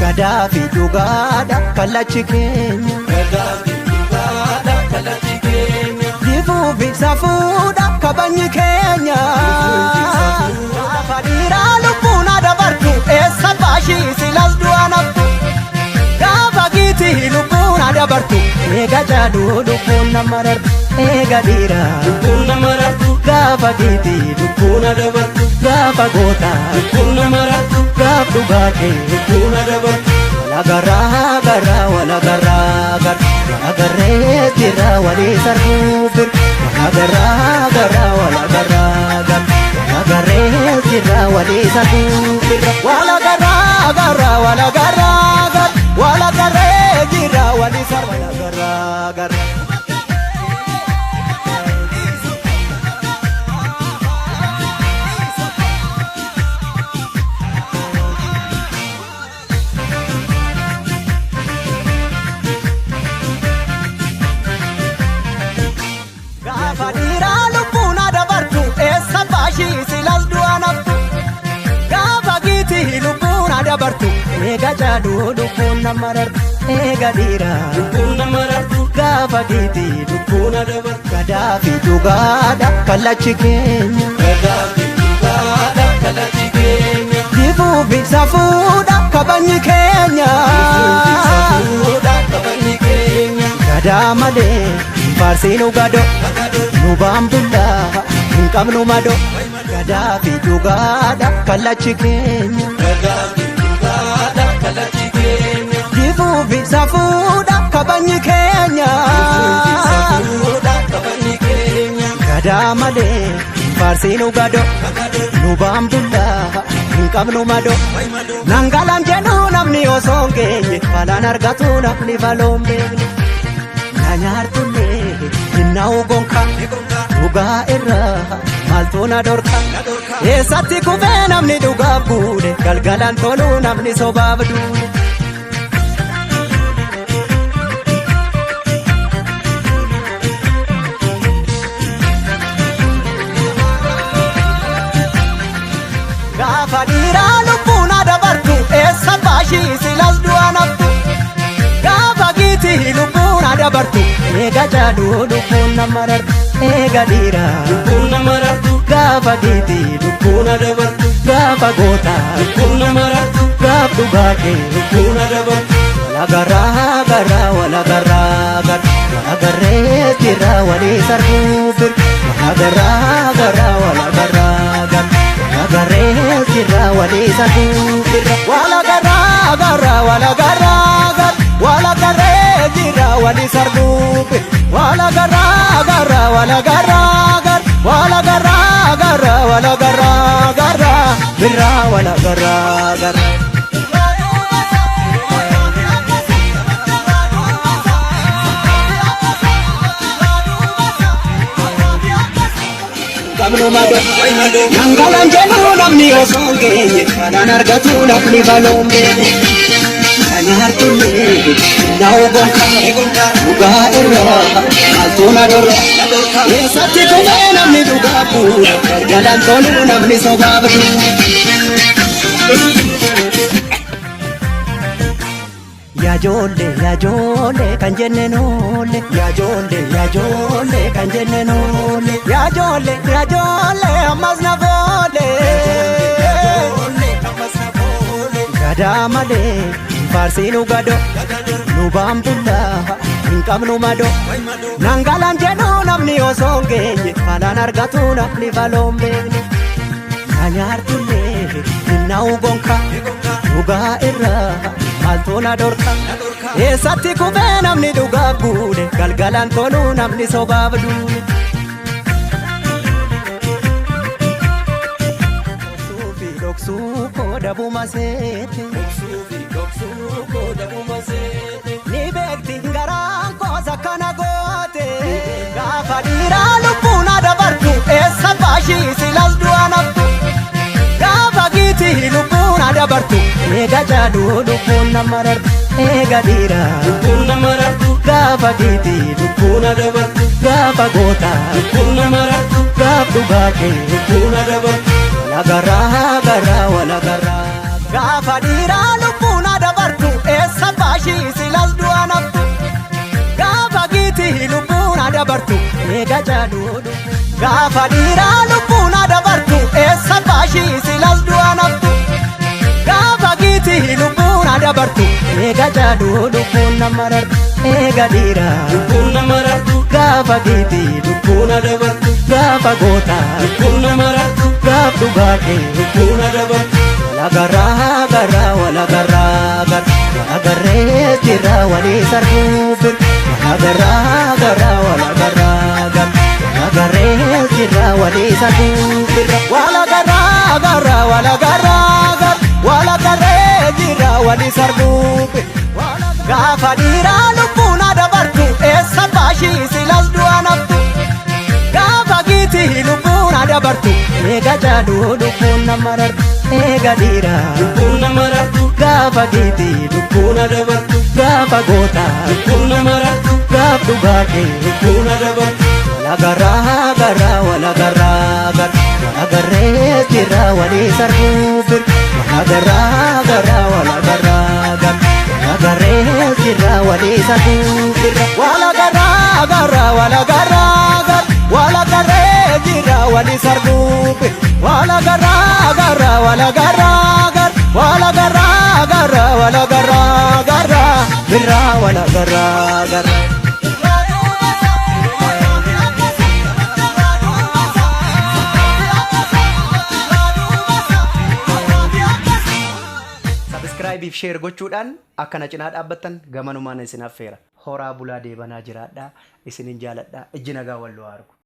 gadaa fi dhugaadha kallachi keenya. Difuu fi safuudha kabajni keenya. Gaafa dhiiraa lubbuun adabartu eessa baashii silas du'a naftu. Gaafa giitii lubbuun adabartu eega jaaduu lubbuun nama rartu. Eega dhiiraa lubbuun nama rartu. Gaafa giitii lubbuun adabartu. Gaafa gootaa lubbuun nama rartu. Gaaf dhugaa kee lubbuun adabartu. Wala garaa wala garaa wala garee jira walii sarbuufir. Wala garaa wala garee jira walii sarbuufir. Wala garaa wala garee jira walii sarbuufir. Wala garaa. Gaafa dhiiraa lubbuun adabartu eessa baashii silas du'a naftu. Gaafa giitii lubbuun adabartu eega jaaduu lubbuun nama rartu. Eega dhiiraa lubbuun nama rartu. Gaafa giitii lubbuun adabartu. Gadaa fi dhugaadha kallachi keenya. Difuu fi safuudha kabajni keenya. Gadaa malee faarsiinu gado nu baamtuudha hin qabnu mado. Gadaa fi dhugaadha kallachi keenya. Difuu fi safuudha kabajni keenya. Gadaa malee faarsiinu gado nu baamtuudha hin qabnu mado. Nangalaan jedhu namni osoo hin geenye falaan argatu namni faloon beekne. Nyaartulee hinnaa'u gonka dhugaa irraa maaltu na dhorka. Eessatti kufee namni dhugaaf buune galgalaan toluu namni sobaaf duune. Gaafa dhiiraa lubbuun adabartu eessa baashii silas du'a naftu. Gaafa giitii lubbuun adabartu eega jaaduu lubbuun nama rartu. Eega dhiiraa lubbuun nama rartu. Gaafa giitii lubbuun adabartu. Gaafa gootaa lubbuun nama rartu. Gaaf dhugaa kee lubbuun adabartu. Wala garee jira walii sarbuufir. Wala garee jira walii sarbuufir. Wala garee jira walii sarbuufir. Wala garaa. Nangalaan jedhu namni osoo hin geenye falaan argatu namni faloon beekne. Nyaartulee hinnaa'u gonka dhugaa irraa maaltu na dhorka. Eessatti kufee namni dhugaaf buune galgalaan toluu namni sobaaf duune. Yaajoolee kan jenne noole. Yaajoolee kan jenne noole. Yaajoolee ammas na foole. Gadaa malee faarsiinu gado nu baamtuudha hin qabnu mado. Nangalaan jedhu namni osoo hin geenye falaan argatu namni faloon beekne. Nyaartulee hinnaa'u gonka dhugaa irraa maaltu na dhorka. Eessatti kufee namni dhugaaf buune galgalaan toluu namni sobaaf duune. Dhoksuu koo dabuma seete. Ni beekti garaan koos akkana goote. Gaafa dhiiraa lubbuun adabartu eessa baashii silas du'a naftu. Gaafa giitii lubbuun adabartu eega jaaduu lubbuun nama rartu. Eega dhiiraa lubbuun nama rartu. Gaafa giitii lubbuun adabartu. Gaafa gootaa lubbuun nama rartu. Gaaf dhugaa kee lubbuun adabartu. Wala garaa. Gaafa dhiiraa lubbuun adabartu baashii silas du'a naftu gaafa giiti lubbuun adabartu eega jaaduudhu gaafa dhiiraa lubbuun adabartu eessa baashii silas du'a naftu gaafa giiti lubbuun adabartu eega jaaduudhu lubbuun nama rartu eega dhiiraa lubbuun nama rartu gaafa giiti lubbuun adabartu gaafa goota lubbuun nama rartu gaaf dhugaatee lubbuun adabartu wala garraa wala garree jira walii sarbuubir wala garree jira walii sarbuubir wala garree jira walii sarbuubir gaafa dhiiraa lubbuun adabartu eessa baashii silas du'a naftu gaafa giiti lubbuun adabartu eega jaaduu lubbuun nama rartu eega dhiiraa lubbuun nama rartu gaafa giiti lubbuun adabartu gaafa goota lubbuun nama rartu gaaf dhugaatee lubbuun adabartu wala garree jira walii sarbuubir wala garree jira walii sarbuubir wala garree jira walii sarbuubir wala garra subscribe if share gochuudhaan akkana cinaa dhaabbattan gamanumaan isin affeera horaa bulaa deebanaa jiraadhaa isinin jaaladhaa ijji nagaa walloo argu